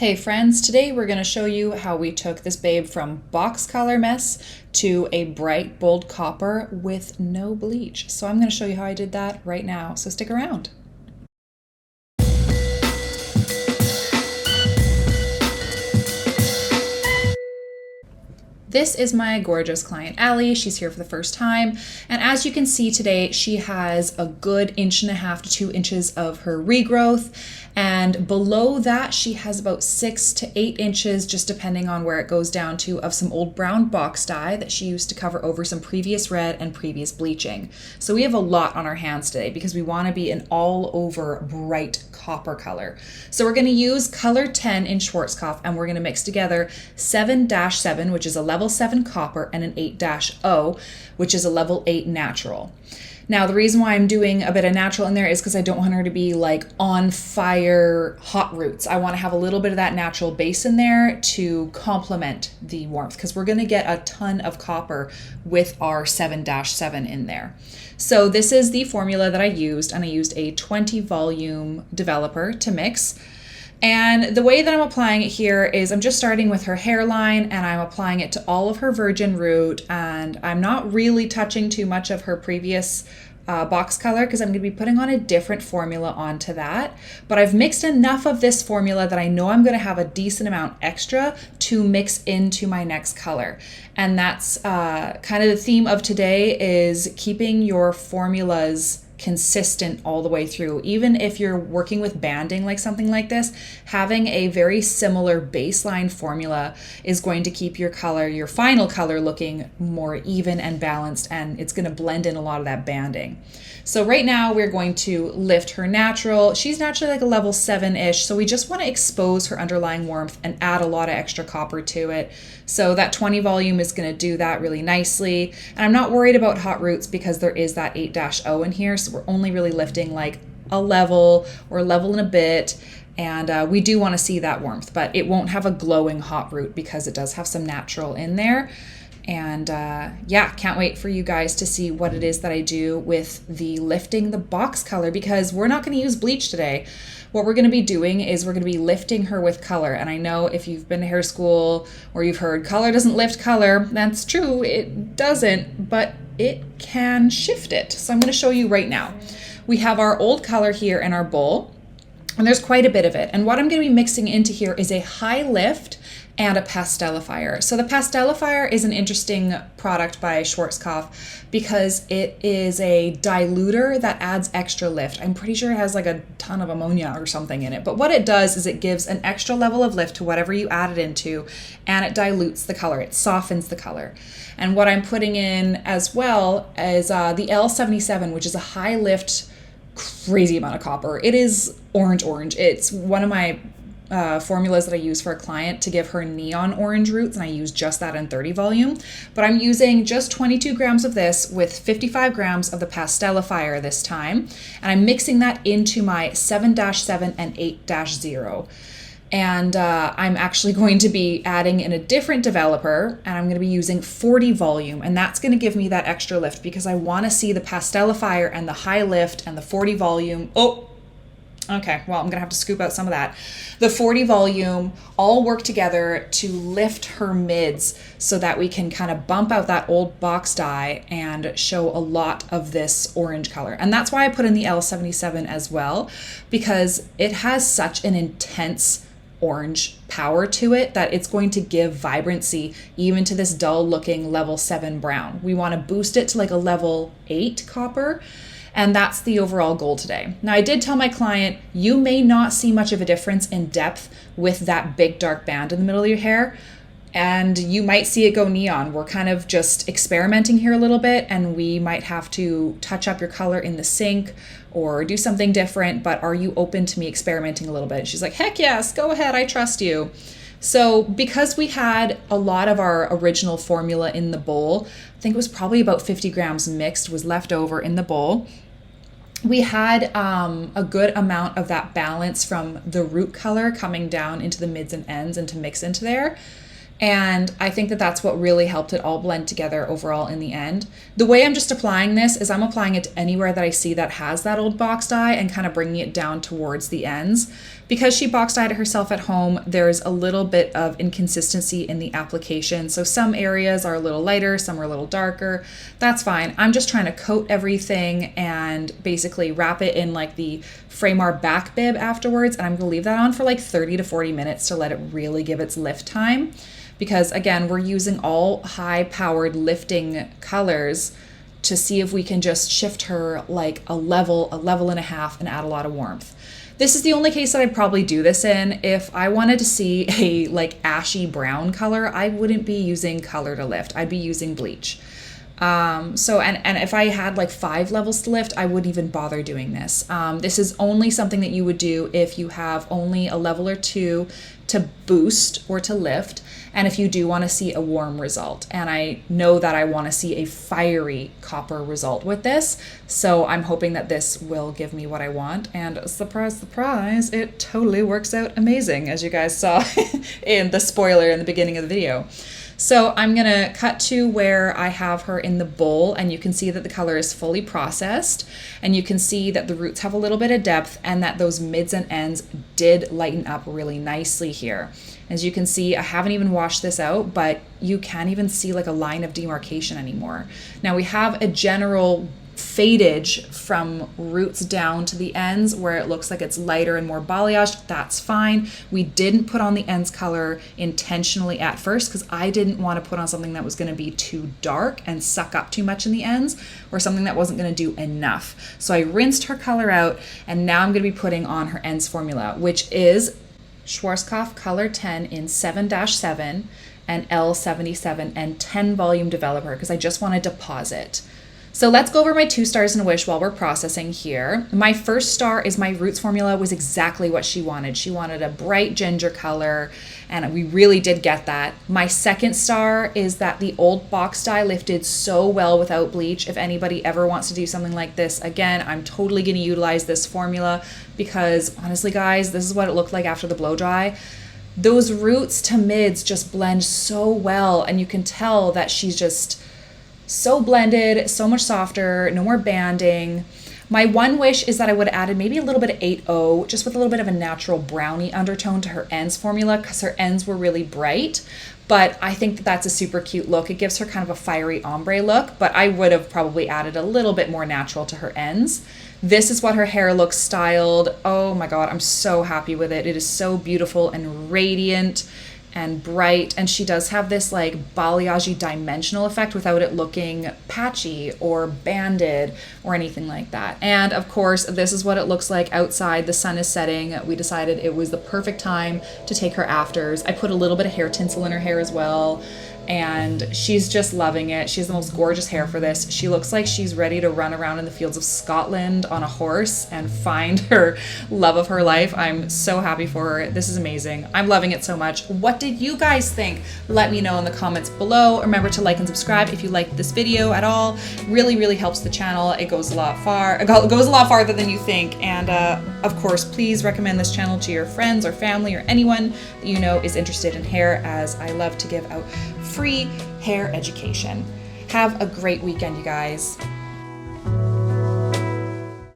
Hey friends, today we're going to show you how we took this babe from box color mess to a bright bold copper with no bleach. So I'm going to show you how I did that right now, so stick around. This is my gorgeous client, Allie. She's here for the first time. And as you can see today, she has a good 1.5 to 2 inches of her regrowth. And below that, she has about 6 to 8 inches, just depending on where it goes down to, of some old brown box dye that she used to cover over some previous red and previous bleaching. So we have a lot on our hands today because we want to be an all over bright copper color. So we're going to use color 10 in Schwarzkopf, and we're going to mix together 7-7, which is a level 7 copper, and an 8-0, which is a level 8 natural. Now, the reason why I'm doing a bit of natural in there is because I don't want her to be like on fire hot roots. I want to have a little bit of that natural base in there to complement the warmth, because we're going to get a ton of copper with our 7-7 in there. So this is the formula that I used, and I used a 20 volume developer to mix. And the way that I'm applying it here is I'm just starting with her hairline, and I'm applying it to all of her virgin root, and I'm not really touching too much of her previous box color because I'm going to be putting on a different formula onto that. But I've mixed enough of this formula that I know I'm going to have a decent amount extra to mix into my next color. And that's kind of the theme of today, is keeping your formulas consistent all the way through. Even if you're working with banding like something like this, having a very similar baseline formula is going to keep your color, your final color, looking more even and balanced, and it's going to blend in a lot of that banding. So right now we're going to lift her natural. She's naturally like a level 7-ish, so we just want to expose her underlying warmth and add a lot of extra copper to it. So that 20 volume is going to do that really nicely. And I'm not worried about hot roots because there is that 8-0 in here, so we're only really lifting like a level or a level and a bit. And we do want to see that warmth, but it won't have a glowing hot root because it does have some natural in there. And yeah, can't wait for you guys to see what it is that I do with the lifting the box color, because we're not going to use bleach today. What we're going to be doing is we're going to be lifting her with color. And I know if you've been to hair school or you've heard color doesn't lift color, that's true, it doesn't, but it can shift it. So I'm going to show you right now. We have our old color here in our bowl, and there's quite a bit of it. And what I'm going to be mixing into here is a high lift and a PASTELIFIER. So the PASTELIFIER is an interesting product by Schwarzkopf because it is a diluter that adds extra lift. I'm pretty sure it has like a ton of ammonia or something in it. But what it does is it gives an extra level of lift to whatever you add it into, and it dilutes the color. It softens the color. And what I'm putting in as well is the L77, which is a high lift, crazy amount of copper. It is orange. It's one of my formulas that I use for a client to give her neon orange roots, and I use just that in 30 volume. But I'm using just 22 grams of this with 55 grams of the PASTELIFIER this time, and I'm mixing that into my 7-7 and 8-0. And I'm actually going to be adding in a different developer, and I'm going to be using 40 volume, and that's going to give me that extra lift because I want to see the PASTELIFIER and the high lift and the 40 volume. Okay, well, I'm going to have to scoop out some of that. The 40 volume all work together to lift her mids so that we can kind of bump out that old box dye and show a lot of this orange color. And that's why I put in the L77 as well, because it has such an intense orange power to it that it's going to give vibrancy even to this dull looking level 7 brown. We want to boost it to like a level 8 copper. And that's the overall goal today. Now, I did tell my client, you may not see much of a difference in depth with that big dark band in the middle of your hair, and you might see it go neon. We're kind of just experimenting here a little bit, and we might have to touch up your color in the sink or do something different, but are you open to me experimenting a little bit? And she's like, heck yes, go ahead, I trust you. So because we had a lot of our original formula in the bowl, I think it was probably about 50 grams mixed was left over in the bowl. We had a good amount of that balance from the root color coming down into the mids and ends and to mix into there. And I think that that's what really helped it all blend together overall in the end. The way I'm just applying this is I'm applying it to anywhere that I see that has that old box dye and kind of bringing it down towards the ends, Because she box dyed it herself at home, there's a little bit of inconsistency in the application. So some areas are a little lighter, some are a little darker. That's fine. I'm just trying to coat everything and basically wrap it in like the Framar back bib afterwards. And I'm gonna leave that on for like 30 to 40 minutes to let it really give its lift time. Because again, we're using all high powered lifting colors to see if we can just shift her like a level and a half and add a lot of warmth. This is the only case that I'd probably do this in. If I wanted to see a like ashy brown color, I wouldn't be using color to lift. I'd be using bleach. And if I had like 5 levels to lift, I wouldn't even bother doing this. This is only something that you would do if you have only a level or 2 to boost or to lift, and if you do want to see a warm result. And I know that I want to see a fiery copper result with this, so I'm hoping that this will give me what I want. And surprise, surprise, it totally works out amazing, as you guys saw in the spoiler in the beginning of the video. So I'm gonna cut to where I have her in the bowl, and you can see that the color is fully processed, and you can see that the roots have a little bit of depth and that those mids and ends did lighten up really nicely here. As you can see, I haven't even washed this out, but you can't even see like a line of demarcation anymore. Now we have a general fadage from roots down to the ends where it looks like it's lighter and more balayaged. That's fine. We didn't put on the ends color intentionally at first because I didn't want to put on something that was going to be too dark and suck up too much in the ends, or something that wasn't going to do enough. So I rinsed her color out, and now I'm going to be putting on her ends formula, which is Schwarzkopf Color 10 in 7-7 and L77 and 10 volume developer, because I just want to deposit. So let's go over my 2 stars and a wish while we're processing here. My first star is my roots formula was exactly what she wanted. She wanted a bright ginger color, and we really did get that. My second star is that the old box dye lifted so well without bleach. If anybody ever wants to do something like this again, I'm totally going to utilize this formula, because honestly guys, this is what it looked like after the blow dry. Those roots to mids just blend so well, and you can tell that she's just so blended, so much softer, no more banding. My one wish is that I would have added maybe a little bit of 8-0, just with a little bit of a natural brownie undertone to her ends formula, because her ends were really bright. But I think that that's a super cute look. It gives her kind of a fiery ombre look, but I would have probably added a little bit more natural to her ends. This is what her hair looks styled. Oh my God, I'm so happy with it. It is so beautiful and radiant and bright, and she does have this like balayage dimensional effect without it looking patchy or banded or anything like that. And of course, this is what it looks like outside. The sun is setting. We decided it was the perfect time to take her afters. I put a little bit of hair tinsel in her hair as well, and she's just loving it. She has the most gorgeous hair for this. She looks like she's ready to run around in the fields of Scotland on a horse and find her love of her life. I'm so happy for her. This is amazing. I'm loving it so much. What did you guys think? Let me know in the comments below. Remember to like and subscribe if you liked this video at all. Really, really helps the channel. It goes a lot farther than you think. And of course, please recommend this channel to your friends or family or anyone that you know is interested in hair, as I love to give out free hair education. Have a great weekend, you guys.